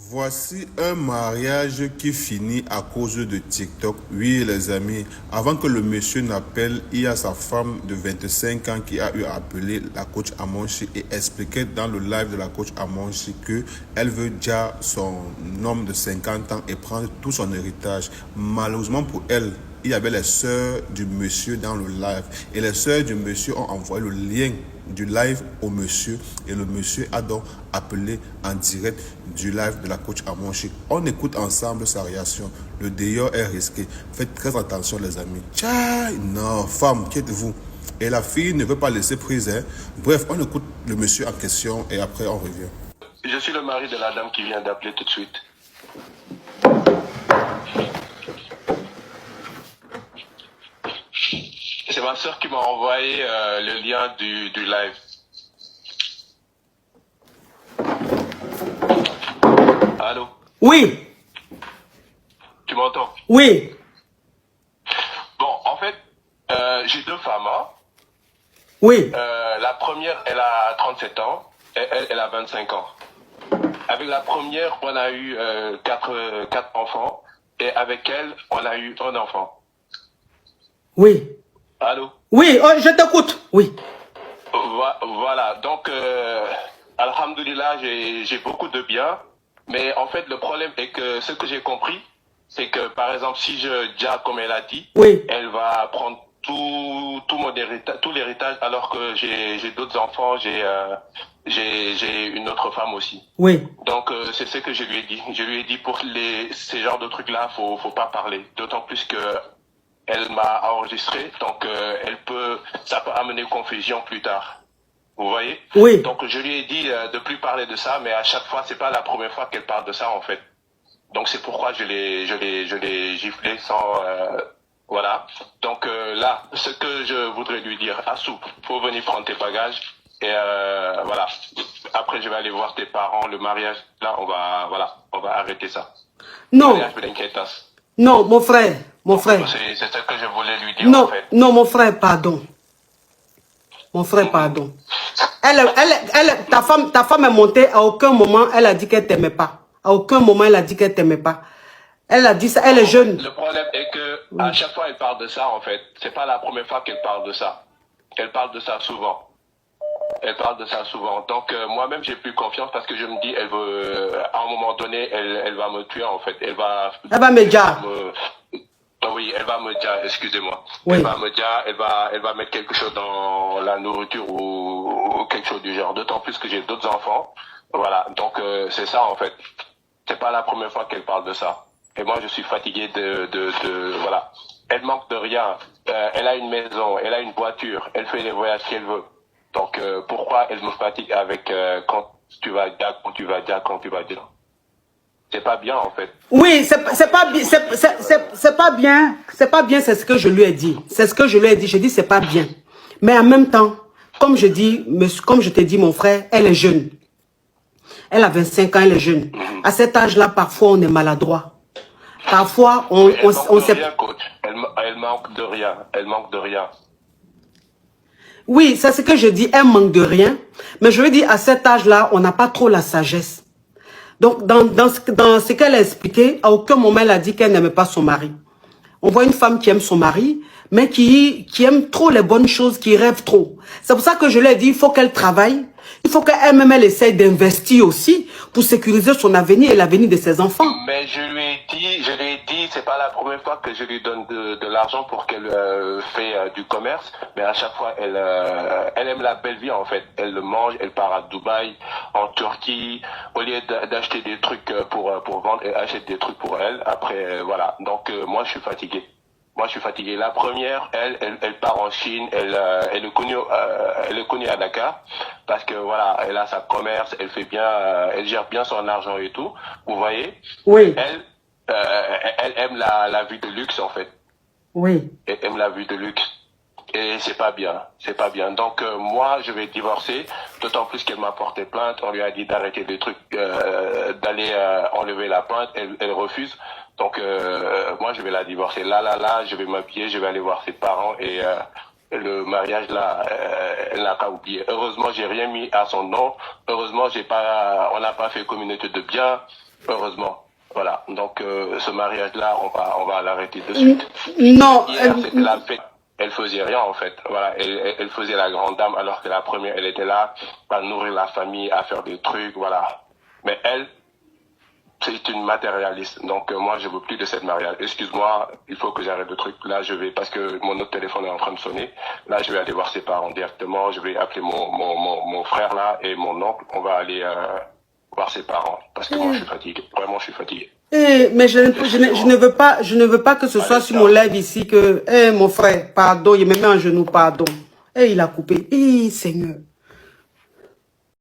Voici un mariage qui finit à cause de TikTok. Oui, les amis, avant que le monsieur n'appelle, il y a sa femme de 25 ans qui a eu à appeler la coach Amonchi et expliquer dans le live de la coach Amonchi que elle veut déjà son homme de 50 ans et prendre tout son héritage. Malheureusement pour elle, il y avait les sœurs du monsieur dans le live et les sœurs du monsieur ont envoyé le lien du live au monsieur et le monsieur a donc appelé en direct du live de la coach Amonchi. On écoute ensemble sa réaction. Le dehors est risqué. Faites très attention les amis. Tchai, non, femme, qui êtes-vous? Et la fille ne veut pas laisser prise. Hein. Bref, on écoute le monsieur en question et après on revient. Je suis le mari de la dame qui vient d'appeler tout de suite. C'est ma soeur qui m'a envoyé le lien du live. Allô? Oui. Tu m'entends? Oui. Bon, en fait, j'ai deux femmes. Hein. Oui. La première, elle a 37 ans et elle a 25 ans. Avec la première, on a eu quatre enfants et avec elle, on a eu un enfant. Oui. Allô? Oui, oh, je t'écoute. Oui. Voilà, donc, alhamdoulilah, j'ai beaucoup de biens. Mais en fait, le problème est que ce que j'ai compris, c'est que, par exemple, si je dis comme elle a dit, oui. Elle va prendre tout mon héritage, tout l'héritage, alors que j'ai d'autres enfants, j'ai une autre femme aussi. Oui. Donc, c'est ce que je lui ai dit. Je lui ai dit, pour ces genres de trucs-là, faut pas parler. D'autant plus que elle m'a enregistré, donc ça peut amener confusion plus tard. Vous voyez? Oui. Donc je lui ai dit de plus parler de ça, mais à chaque fois, c'est pas la première fois qu'elle parle de ça en fait. Donc c'est pourquoi je l'ai giflé sans voilà. Donc là, ce que je voudrais lui dire, Assou, faut venir prendre tes bagages et voilà. Après je vais aller voir tes parents, le mariage. Là on va arrêter ça. Non. Non, mon frère. Mon frère. C'est ce que je voulais lui dire non, en fait. Non, mon frère, pardon. Mon frère, pardon. Ta femme est montée, à aucun moment, elle a dit qu'elle t'aimait pas. À aucun moment, elle a dit qu'elle t'aimait pas. Elle a dit ça, elle est jeune. Le problème est que à chaque fois, elle parle de ça, en fait. C'est pas la première fois qu'elle parle de ça. Elle parle de ça souvent. Elle parle de ça souvent. Donc, moi-même, j'ai plus confiance parce que je me dis, elle veut, à un moment donné, elle va me tuer, en fait. Elle va me dire. Oui, elle va me dire, excusez-moi. Oui. Elle va me dire, elle va mettre quelque chose dans la nourriture ou quelque chose du genre. D'autant plus que j'ai d'autres enfants. Voilà. Donc, c'est ça, en fait. C'est pas la première fois qu'elle parle de ça. Et moi, je suis fatigué voilà. Elle manque de rien. Elle a une maison, elle a une voiture, elle fait les voyages qu'elle veut. Donc, pourquoi elle me fatigue avec quand tu vas dire, quand tu vas dire, quand tu vas dire. C'est pas bien, en fait. Oui, c'est pas bien. C'est pas bien. C'est pas bien, c'est ce que je lui ai dit. C'est ce que je lui ai dit. Je dis c'est pas bien. Mais en même temps, comme je t'ai dit, mon frère, elle est jeune. Elle a 25 ans, elle est jeune. À cet âge-là, parfois, on est maladroit. Parfois, on sait... Elle manque de rien. Elle manque de rien. Oui, c'est ce que je dis. Elle manque de rien. Mais je veux dire, à cet âge-là, on n'a pas trop la sagesse. Donc, dans ce qu'elle a expliqué, à aucun moment, elle a dit qu'elle n'aimait pas son mari. On voit une femme qui aime son mari, mais qui aime trop les bonnes choses, qui rêve trop. C'est pour ça que je lui ai dit, il faut qu'elle travaille. Il faut qu'elle-même, elle essaye d'investir aussi pour sécuriser son avenir et l'avenir de ses enfants. Mais je lui ai dit, c'est pas la première fois que je lui donne de l'argent pour qu'elle fait du commerce, mais à chaque fois, elle aime la belle vie en fait. Elle le mange, elle part à Dubaï, en Turquie, au lieu d'acheter des trucs pour vendre, elle achète des trucs pour elle. Après, voilà. Donc, moi, je suis fatigué. Moi, je suis fatigué. La première, elle part en Chine, elle est connue à Dakar, parce que voilà, elle a sa commerce, elle fait bien, elle gère bien son argent et tout. Vous voyez? Oui. Elle aime la vie de luxe en fait. Oui. Elle aime la vie de luxe. Et c'est pas bien, c'est pas bien. Donc moi, je vais divorcer, d'autant plus qu'elle m'a porté plainte. On lui a dit d'arrêter des trucs, d'aller enlever la plainte. Elle refuse. Donc moi, je vais la divorcer. Là, je vais m'habiller, je vais aller voir ses parents et le mariage là, elle n'a qu'à oublier. Heureusement, j'ai rien mis à son nom. Heureusement, on n'a pas fait communauté de biens. heureusement. Voilà, donc ce mariage-là, on va l'arrêter de suite. Non. Hier, c'était la fête. Elle faisait rien en fait. Voilà, elle faisait la grande dame alors que la première, elle était là à nourrir la famille, à faire des trucs, voilà. Mais elle, c'est une matérialiste. Donc moi, je veux plus de cette mariage. Excuse-moi, il faut que j'arrête le truc. Là, je vais parce que mon autre téléphone est en train de sonner. Là, je vais aller voir ses parents directement. Je vais appeler mon frère là et mon oncle. On va aller voir ses parents parce que moi, je suis fatigué. Vraiment, je suis fatigué. Mais je ne veux pas que ce soit sur mon live ici que, mon frère, pardon, il me met en genou, pardon. Il a coupé. Seigneur.